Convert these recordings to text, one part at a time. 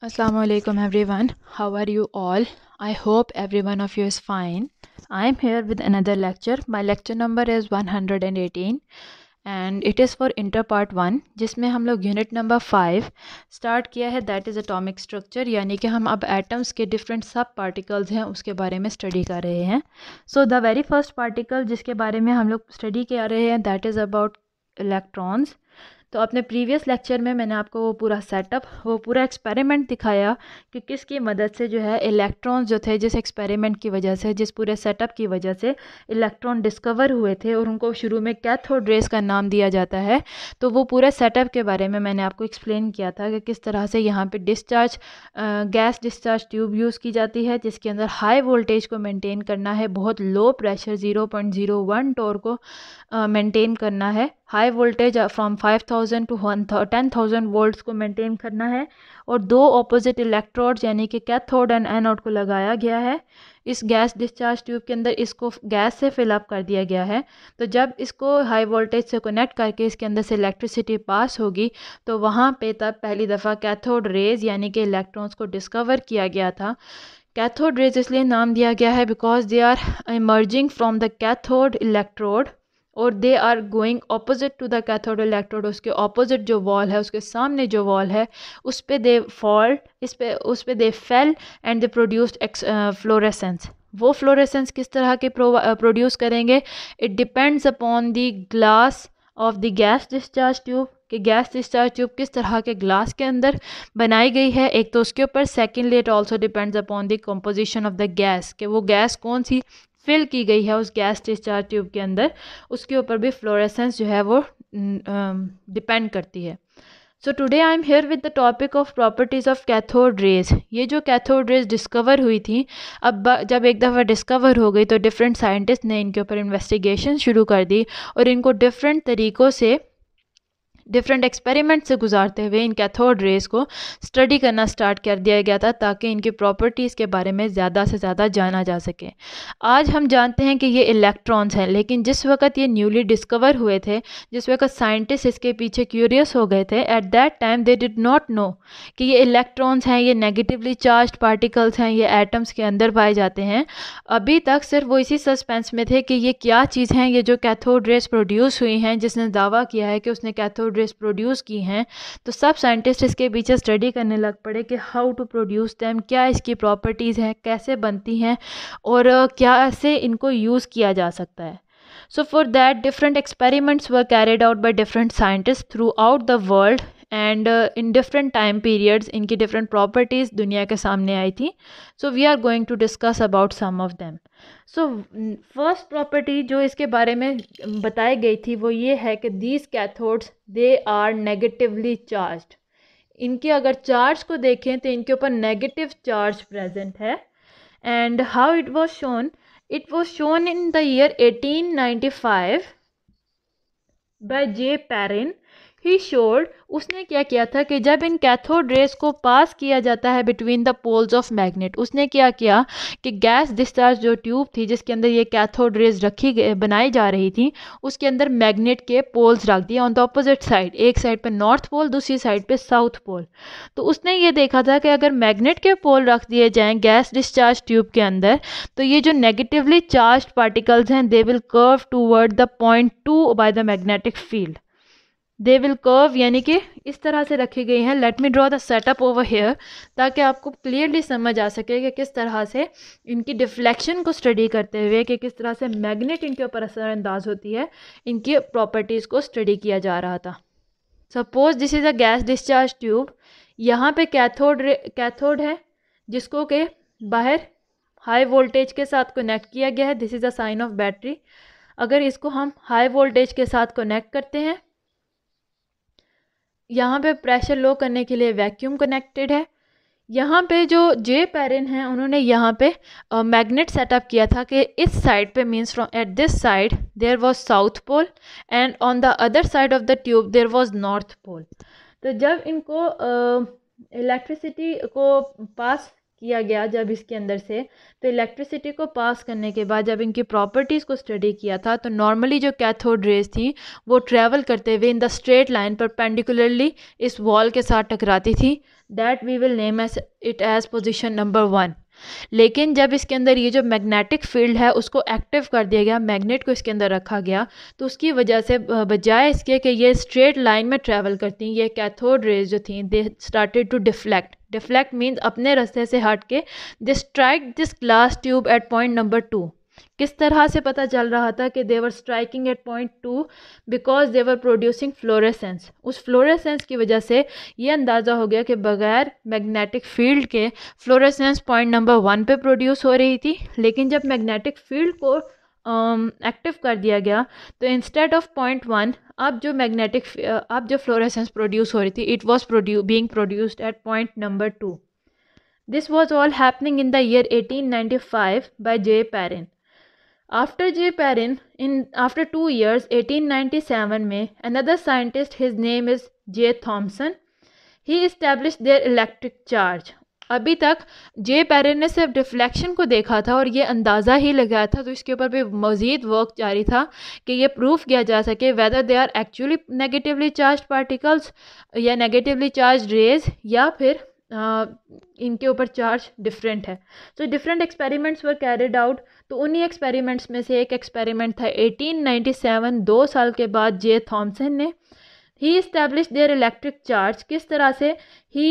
Assalamu alaikum everyone. How are you all? I hope every one of you is fine. I am here with another lecture. My lecture number is 118 and it is for inter part 1 जिसमें हम लोग unit number 5 start किया है, that is atomic structure, यानी कि हम अब atoms के डिफरेंट सब पार्टिकल्स हैं उसके बारे में स्टडी कर रहे हैं. So the very first particle जिसके बारे में हम लोग स्टडी कर रहे हैं दैट इज़ अबाउट इलेक्ट्रॉन्स. तो अपने प्रीवियस लेक्चर में मैंने आपको वो पूरा सेटअप, वो पूरा एक्सपेरिमेंट दिखाया कि किसकी मदद से जो है इलेक्ट्रॉन्स जो थे, जिस एक्सपेरिमेंट की वजह से, जिस पूरे सेटअप की वजह से इलेक्ट्रॉन डिस्कवर हुए थे और उनको शुरू में कैथोड रेज का नाम दिया जाता है. तो वो पूरे सेटअप के बारे में मैंने आपको एक्सप्लेन किया था कि किस तरह से यहाँ पे discharge gas discharge tube use की जाती है जिसके अंदर हाई वोल्टेज को मेंटेन करना है, बहुत लो प्रेशर 0.01 टोर को मेंटेन करना है, high voltage from 5000 to 10,000 volts को मेंटेन करना है, और दो ऑपोजिट इलेक्ट्रोड्स यानी कि कैथोड एंड एनोड को लगाया गया है इस गैस डिस्चार्ज ट्यूब के अंदर. इसको गैस से फिलअप कर दिया गया है. तो जब इसको हाई वोल्टेज से कनेक्ट करके इसके अंदर से इलेक्ट्रिसिटी पास होगी तो वहाँ पे तब पहली दफ़ा कैथोड रेज यानी कि इलेक्ट्रॉन्स को डिस्कवर किया गया था. कैथोड रेज इसलिए नाम दिया गया है because they are emerging from the cathode electrode और they are going opposite to the cathode electrode. उसके ऑपोजिट जो वॉल है, उसके सामने जो वॉल है, उस पे दे फॉल, उस पे they fell and they produced fluorescence. वो फ्लोरेसेंस किस तरह के प्रोड्यूस करेंगे, it depends upon the glass of the gas discharge tube, कि गैस डिस्चार्ज ट्यूब किस तरह के ग्लास के अंदर बनाई गई है एक तो उसके ऊपर. Secondly it also depends upon the composition of the gas, कि वो गैस कौन सी फिल की गई है उस गैस डिस्चार्ज ट्यूब के अंदर, उसके ऊपर भी फ्लोरेसेंस जो है वो डिपेंड करती है. So today I am here with the topic of properties of cathode raise. ये जो कैथोड रेज डिस्कवर हुई थी, अब जब एक दफ़ा डिस्कवर हो गई तो डिफरेंट साइंटिस्ट ने इनके ऊपर इन्वेस्टिगेशन शुरू कर दी और इनको डिफरेंट तरीक़ों से, डिफरेंट एक्सपेरिमेंट से गुजारते हुए इन कैथोड रेज को स्टडी करना स्टार्ट कर दिया गया था ताकि इनकी प्रॉपर्टीज़ के बारे में ज़्यादा से ज़्यादा जाना जा सके. आज हम जानते हैं कि ये इलेक्ट्रॉन्स हैं, लेकिन जिस वक्त ये न्यूली डिस्कवर हुए थे, जिस वक्त साइंटिस्ट इसके पीछे क्यूरियस हो गए थे, at that time they did not know कि ये इलेक्ट्रॉन्स हैं, ये नेगेटिवली चार्ज पार्टिकल्स हैं, ये एटम्स के अंदर पाए जाते हैं. अभी तक सिर्फ वो इसी सस्पेंस में थे कि ये क्या चीज़ हैं, ये जो कैथोड रेज प्रोड्यूस हुई हैं, जिसने दावा किया है कि उसने कैथोड रेज प्रोड्यूस की हैं. तो सब साइंटिस्ट इसके पीछे स्टडी करने लग पड़े कि हाउ टू प्रोड्यूस दैम, क्या इसकी प्रॉपर्टीज़ हैं, कैसे बनती हैं और क्या से इनको यूज़ किया जा सकता है. So for that different experiments were carried out by different scientists throughout the world and in different time periods इनकी different properties दुनिया के सामने आई थी. So we are going to discuss about some of them. So first property जो इसके बारे में बताई गई थी वो ये है कि these cathodes they are negatively charged. इनके अगर चार्ज को देखें तो इनके ऊपर नेगेटिव चार्ज प्रेजेंट है. And how it was shown? It was shown in the year 1895 by J. Perrin. He showed, उसने क्या किया था कि जब इन कैथोड रेज को पास किया जाता है between the poles of magnet, उसने क्या किया कि गैस डिस्चार्ज जो ट्यूब थी जिसके अंदर ये कैथोड रेज बनाई जा रही थी, उसके अंदर मैग्नेट के पोल्स रख दिए ऑन द अपोजिट साइड. एक साइड पे नॉर्थ पोल, दूसरी साइड पे साउथ पोल. तो उसने ये देखा था कि अगर मैग्नेट के पोल रख दिए जाएं गैस डिस्चार्ज ट्यूब के अंदर तो ये जो नेगेटिवली चार्ज पार्टिकल्स हैं they will curve toward the point 2 by the magnetic field. They will curve यानी कि इस तरह से रखी गई हैं. Let me draw the setup over here ताकि आपको क्लियरली समझ आ सके कि किस तरह से इनकी डिफ्लेक्शन को स्टडी करते हुए कि किस तरह से मैग्नेट इनके ऊपर असरअंदाज होती है, इनकी प्रॉपर्टीज़ को स्टडी किया जा रहा था. Suppose this is a gas discharge tube. यहाँ पे कैथोड है जिसको के बाहर हाई वोल्टेज के साथ कनेक्ट किया गया है. This is a sign of battery. अगर इसको हम हाई वोल्टेज के साथ कनेक्ट करते हैं, यहाँ पे प्रेशर लो करने के लिए वैक्यूम कनेक्टेड है. यहाँ पे जो जे पेरिन हैं उन्होंने यहाँ पे मैग्नेट सेटअप किया था कि इस साइड पे means from at this side there was south pole and on the other side of the tube there was north pole. तो जब इनको इलेक्ट्रिसिटी को पास किया गया जब इसके अंदर से, तो इलेक्ट्रिसिटी को पास करने के बाद जब इनकी प्रॉपर्टीज़ को स्टडी किया था, तो नॉर्मली जो कैथोड रेज थी वो ट्रैवल करते हुए in the straight line perpendicularly इस वॉल के साथ टकराती थी। That we will name as it as position number 1। लेकिन जब इसके अंदर ये जो मैग्नेटिक फील्ड है उसको एक्टिव कर दिया गया, मैग्नेट को इसके अंदर रखा गया, तो उसकी वजह से बजाय इसके कि ये स्ट्रेट लाइन में ट्रैवल करती, ये कैथोड रेज जो थी they started to deflect. Deflect means अपने रास्ते से हट के they strike this glass tube at point number 2। किस तरह से पता चल रहा था कि they were striking at point 2? Because they were producing fluorescence. उस फ्लोरेसेंस की वजह से ये अंदाज़ा हो गया कि बगैर मैग्नेटिक फील्ड के फ्लोरेसेंस पॉइंट नंबर 1 पे प्रोड्यूस हो रही थी, लेकिन जब मैग्नेटिक फील्ड को एक्टिव कर दिया गया तो इंस्टेड ऑफ पॉइंट 1 अब जो फ्लोरेसेंस प्रोड्यूस हो रही थी it was being produced at point number 2। This was all happening in the year 1895 by J Perrin. After J. Perrin, after 2 years, 1897 में another scientist, his name is J. Thomson, he established their electric charge. अभी तक जे Perrin ने सिर्फ deflection को देखा था और ये अंदाज़ा ही लगाया था, तो इसके ऊपर भी मज़ीद वर्क जारी था कि ये प्रूफ किया जा सके whether they are actually negatively charge particles या नेगेटिवली चार्ज रेज, या फिर इनके ऊपर चार्ज डिफरेंट है। So different experiments were carried out. तो उन्हीं एक्सपेरिमेंट्स में से एक एक्सपेरिमेंट था 1897, 2 साल के बाद जे थॉमसन ने ही इस्टेब्लिश देयर इलेक्ट्रिक चार्ज। किस तरह से? He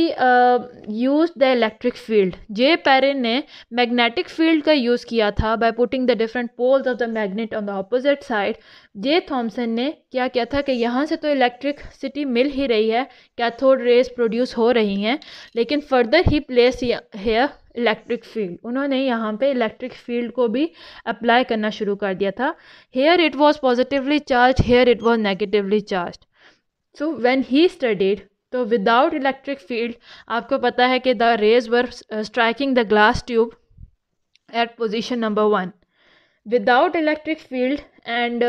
use the electric field. J Perrin ने मैग्नेटिक फील्ड का यूज़ किया था by putting the different poles of the magnet on the opposite side. J Thomson ने क्या किया था कि यहाँ से तो इलेक्ट्रिसिटी मिल ही रही है, कैथोड रेज प्रोड्यूस हो रही हैं, लेकिन further he place here electric field. उन्होंने यहाँ पे इलेक्ट्रिक फील्ड को भी अप्लाई करना शुरू कर दिया था। Here it was positively charge, here it was negatively charge. So when he studied, तो विदाउट इलेक्ट्रिक फील्ड आपको पता है कि the rays were striking the glass tube at position number 1। Without electric field and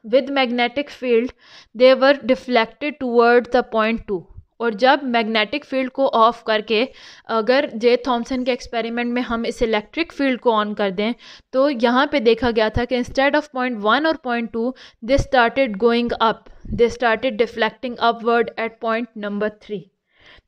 with magnetic field they were deflected toward the point 2। और जब magnetic field को of करके अगर जे थॉमसन के एक्सपेरिमेंट में हम इस इलेक्ट्रिक फील्ड को ऑन कर दें, तो यहाँ पे देखा गया था कि इंस्टेड ऑफ पॉइंट 1 और point 2 they started going up, they started deflecting upward at point number 3।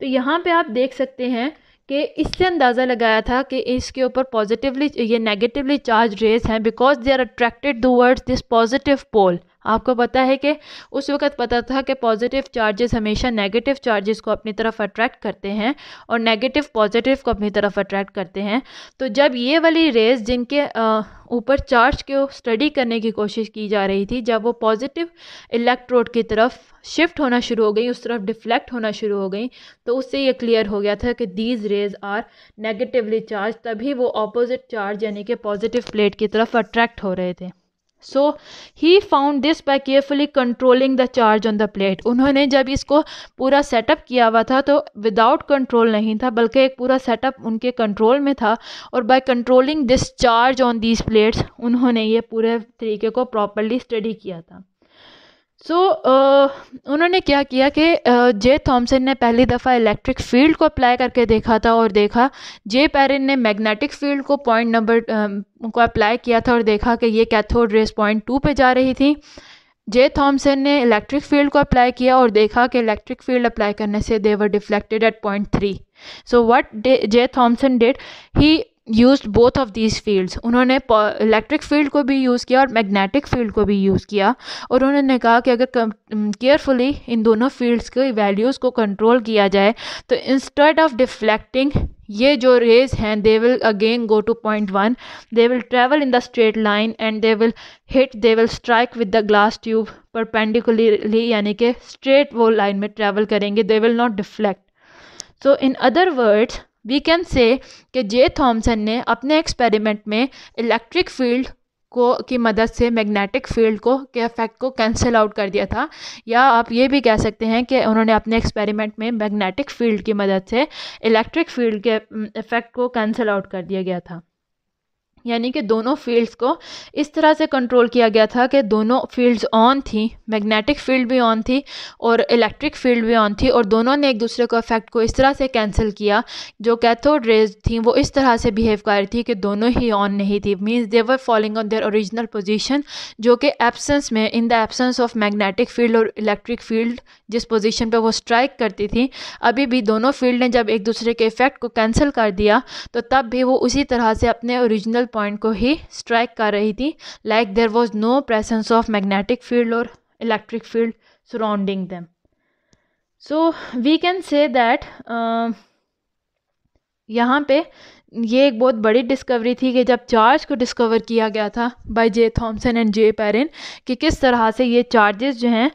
तो यहाँ पे आप देख सकते हैं कि इससे अंदाज़ा लगाया था कि इसके ऊपर पॉजिटिवली ये नेगेटिवली चार्ज रेज हैं because they are attracted towards this positive pole. आपको पता है कि उस वक्त पता था कि पॉजिटिव चार्जेस हमेशा नेगेटिव चार्जेस को अपनी तरफ अट्रैक्ट करते हैं और नेगेटिव पॉजिटिव को अपनी तरफ अट्रैक्ट करते हैं। तो जब ये वाली रेज जिनके ऊपर चार्ज को स्टडी करने की कोशिश की जा रही थी, जब वो पॉजिटिव इलेक्ट्रोड की तरफ शिफ्ट होना शुरू हो गई, उस तरफ डिफ्लेक्ट होना शुरू हो गई, तो उससे ये क्लियर हो गया था कि these rays are negatively charge. तभी वो ऑपोजिट चार्ज यानी कि पॉजिटिव प्लेट की तरफ अट्रैक्ट हो रहे थे। So he found this by carefully controlling the charge on the plate. उन्होंने जब इसको पूरा सेटअप किया हुआ था तो विदाउट कंट्रोल नहीं था, बल्कि एक पूरा सेटअप उनके कंट्रोल में था, और by controlling this charge on these plates उन्होंने ये पूरे तरीके को प्रॉपरली स्टडी किया था। सो उन्होंने क्या किया कि जे थॉमसन ने पहली दफ़ा इलेक्ट्रिक फील्ड को अप्लाई करके देखा था और देखा, जे पैरिन ने मैग्नेटिक फील्ड को पॉइंट नंबर को अप्लाई किया था और देखा कि ये कैथोड रेज पॉइंट 2 पे जा रही थी। जे थॉमसन ने इलेक्ट्रिक फील्ड को अप्लाई किया और देखा कि इलेक्ट्रिक फील्ड अप्लाई करने से they were deflected at point 3। So what J Thomson did, he used both of these fields. उन्होंने इलेक्ट्रिक फील्ड को भी यूज़ किया और मैग्नेटिक फील्ड को भी यूज़ किया, और उन्होंने कहा कि अगर केयरफुली इन दोनों फील्ड्स की वैल्यूज़ को कंट्रोल किया जाए तो इंस्टेड ऑफ डिफ्लेक्टिंग ये जो रेज हैं they will again go to point 1, they will travel in the straight line and they will strike with the glass tube perpendicularly, यानी कि स्ट्रेट वो लाइन में ट्रेवल करेंगे, they will not deflect. So in other words we can say कि जे Thomson ने अपने experiment में electric field को की मदद से मैग्नेटिक फील्ड को के इफेक्ट को कैंसिल आउट कर दिया था, या आप ये भी कह सकते हैं कि उन्होंने अपने एक्सपेरिमेंट में मैग्नेटिक फील्ड की मदद से इलेक्ट्रिक फील्ड के इफेक्ट को कैंसिल आउट कर दिया गया था। यानी कि दोनों फील्ड्स को इस तरह से कंट्रोल किया गया था कि दोनों फील्ड्स ऑन थी, मैग्नेटिक फील्ड भी ऑन थी और इलेक्ट्रिक फील्ड भी ऑन थी, और दोनों ने एक दूसरे को इफेक्ट को इस तरह से कैंसिल किया। जो कैथोड रेज थी वो इस तरह से बिहेव कर रही थी कि दोनों ही ऑन नहीं थी, means they were following on their original position, जो कि एब्सेंस में, in the absence of magnetic field और इलेक्ट्रिक फील्ड जिस पोजीशन पे वो स्ट्राइक करती थी, अभी भी दोनों फील्ड ने जब एक दूसरे के इफेक्ट को कैंसिल कर दिया तो तब भी वो उसी तरह से अपने ओरिजिनल पॉइंट को ही स्ट्राइक कर रही थी, like there was no presence of magnetic field और electric field surrounding them. So we can say that यहाँ पे ये एक बहुत बड़ी डिस्कवरी थी कि जब चार्ज को डिस्कवर किया गया था by J Thomson and J Perrin, कि किस तरह से ये चार्जेस जो हैं,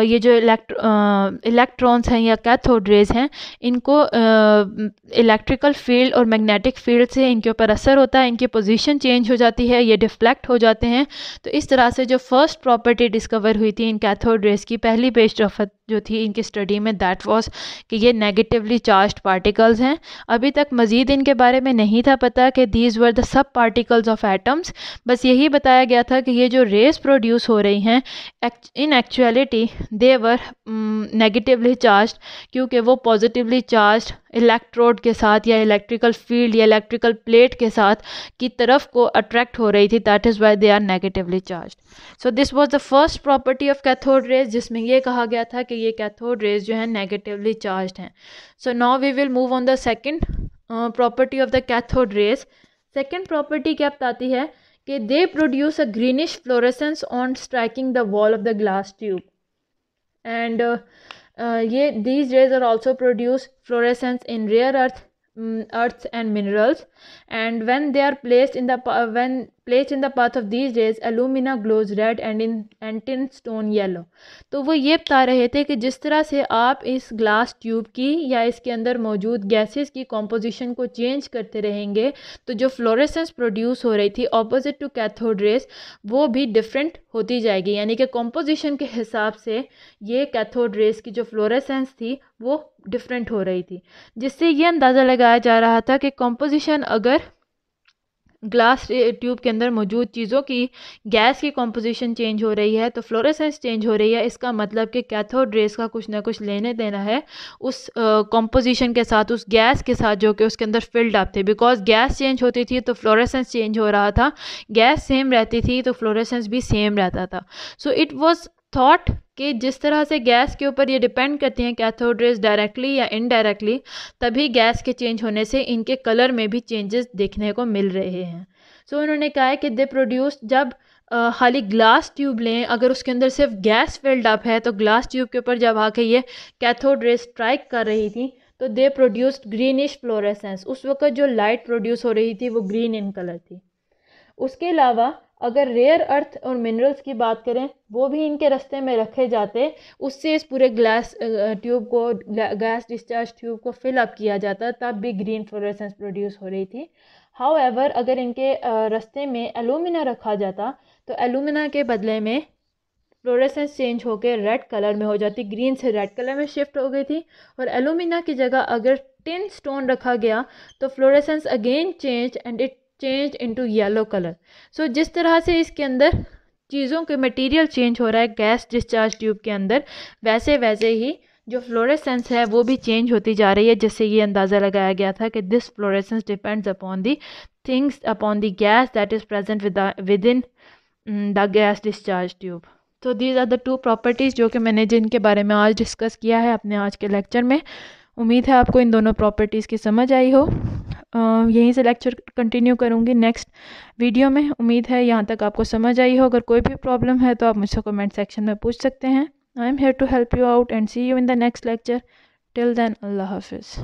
ये जो इलेक्ट्रॉन्स हैं या कैथोड रेज हैं, इनको इलेक्ट्रिकल फील्ड और मैग्नेटिक फील्ड से इनके ऊपर असर होता है, इनकी पोजीशन चेंज हो जाती है, ये डिफ्लेक्ट हो जाते हैं। तो इस तरह से जो फर्स्ट प्रॉपर्टी डिस्कवर हुई थी इन कैथोड रेज की, पहली पेशरफ्त जो थी इनकी स्टडी में, दैट वाज कि ये नेगेटिवली चार्ज्ड पार्टिकल्स हैं। अभी तक मज़ीद इनके बारे में नहीं था पता कि these were the sub particles of atoms, बस यही बताया गया था कि ये जो रेज प्रोड्यूस हो रही हैं in actuality they were negatively charged, क्योंकि वो पॉजिटिवली चार्ज्ड इलेक्ट्रोड के साथ या इलेक्ट्रिकल फील्ड या इलेक्ट्रिकल प्लेट के साथ की तरफ को अट्रैक्ट हो रही थी, that is why they are negatively charged. So this was the first property of cathode rays, जिसमें ये कहा गया था कि ये कैथोड रेज जो है नेगेटिवली चार्ज्ड हैं। So now we will move on the second property of the cathode rays. Second property क्या बताती है कि they produce a greenish fluorescence on striking the wall of the glass tube, and ये these rays are also produce fluorescence in rare earths and minerals, and when they are placed in the path of these rays, alumina glows red and tin stone yellow। तो वो ये बता रहे थे कि जिस तरह से आप इस ग्लास ट्यूब की या इसके अंदर मौजूद गैसेस की कॉम्पोजिशन को चेंज करते रहेंगे तो जो फ्लोरेसेंस प्रोड्यूस हो रही थी ऑपोजिट टू कैथोड रेज वो भी डिफरेंट होती जाएगी, यानी कि कॉम्पोजिशन के हिसाब से ये कैथोड रेज की जो फ्लोरेसेंस थी वो डिफरेंट हो रही थी, जिससे ये अंदाज़ा लगाया जा रहा था कि कॉम्पोजिशन अगर ग्लास ट्यूब के अंदर मौजूद चीज़ों की गैस की कॉम्पोजिशन चेंज हो रही है तो फ्लोरेसेंस चेंज हो रही है, इसका मतलब कि कैथोड रेज का कुछ ना कुछ लेने देना है उस कॉम्पोजिशन के साथ, उस गैस के साथ जो कि उसके अंदर फिल्ड अप थे। बिकॉज गैस चेंज होती थी तो फ्लोरेसेंस चेंज हो रहा था, गैस सेम रहती थी तो फ्लोरेसेंस भी सेम रहता था। सो इट वॉज थॉट कि जिस तरह से गैस के ऊपर ये डिपेंड करती हैं कैथोड रेज डायरेक्टली या इनडायरेक्टली, तभी गैस के चेंज होने से इनके कलर में भी चेंजेस देखने को मिल रहे हैं। सो उन्होंने कहा है कि दे प्रोड्यूस, जब खाली ग्लास ट्यूब लें, अगर उसके अंदर सिर्फ गैस फिल्ड अप है तो ग्लास ट्यूब के ऊपर जब आके ये कैथोड रेज स्ट्राइक कर रही थी तो दे प्रोड्यूस्ड ग्रीनिश फ्लोरेसेंस। उस वक्त जो लाइट प्रोड्यूस हो रही थी वो ग्रीन इन कलर थी। उसके अलावा अगर रेयर अर्थ और मिनरल्स की बात करें वो भी इनके रास्ते में रखे जाते, उससे इस पूरे ग्लास ट्यूब को, गैस डिस्चार्ज ट्यूब को फिल अप किया जाता, तब भी ग्रीन फ्लोरेसेंस प्रोड्यूस हो रही थी। हाउएवर अगर इनके रास्ते में एलुमिना रखा जाता तो एलुमिना के बदले में फ्लोरेसेंस चेंज होकर रेड कलर में हो जाती, ग्रीन से रेड कलर में शिफ्ट हो गई थी। और एलुमिना की जगह अगर टिन स्टोन रखा गया तो fluorescence again change and it change into yellow colour. So जिस तरह से इसके अंदर चीज़ों के मटेरियल चेंज हो रहा है गैस डिस्चार्ज ट्यूब के अंदर, वैसे वैसे ही जो फ्लोरेसेंस है वो भी चेंज होती जा रही है, जिससे ये अंदाज़ा लगाया गया था कि this fluorescence depends upon the things, upon the gas that is present within the gas discharge tube. तो these are the two properties जो कि मैंने जिनके बारे में आज डिस्कस किया है अपने आज के लेक्चर में। उम्मीद है आपको इन दोनों प्रॉपर्टीज़ की समझ आई हो। यहीं से लेक्चर कंटिन्यू करूँगी नेक्स्ट वीडियो में। उम्मीद है यहाँ तक आपको समझ आई हो। अगर कोई भी प्रॉब्लम है तो आप मुझसे कमेंट सेक्शन में पूछ सकते हैं। I am here to help you out and see you in the next lecture. Till then, अल्लाह हाफिज़।